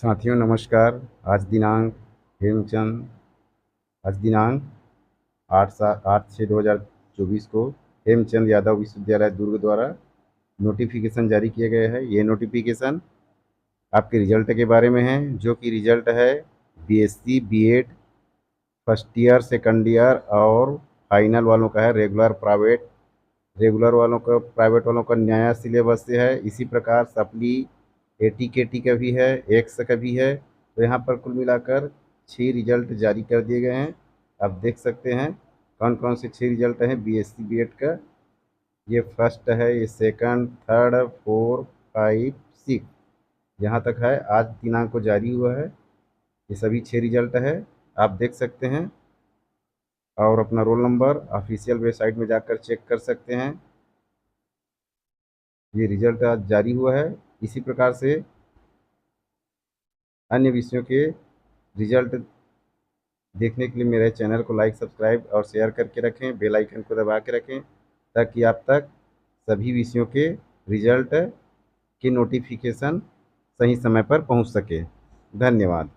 साथियों नमस्कार। आज दिनांक हेमचंद आज दिनांक 8/6/2024 को हेमचंद यादव विश्वविद्यालय दुर्ग द्वारा नोटिफिकेशन जारी किए गए हैं। ये नोटिफिकेशन आपके रिजल्ट के बारे में है, जो कि रिजल्ट है BSc BEd first year second year और फाइनल वालों का है। रेगुलर वालों का नया सिलेबस से है। इसी प्रकार सप्ली एटी केटी का भी है, एक्स का भी है। तो यहाँ पर कुल मिलाकर 6 रिजल्ट जारी कर दिए गए हैं। आप देख सकते हैं कौन कौन से 6 रिजल्ट हैं बीएससी बीएड का। ये फर्स्ट है, ये second, third, four, five, six, यहाँ तक है। आज दिनांक को जारी हुआ है। ये सभी 6 रिजल्ट है, आप देख सकते हैं। और अपना रोल नंबर ऑफिशियल वेबसाइट में जाकर चेक कर सकते हैं। ये रिजल्ट आज जारी हुआ है। इसी प्रकार से अन्य विषयों के रिजल्ट देखने के लिए मेरे चैनल को लाइक, सब्सक्राइब और शेयर करके रखें। बेल आइकन को दबा के रखें ताकि आप तक सभी विषयों के रिजल्ट की नोटिफिकेशन सही समय पर पहुंच सके। धन्यवाद।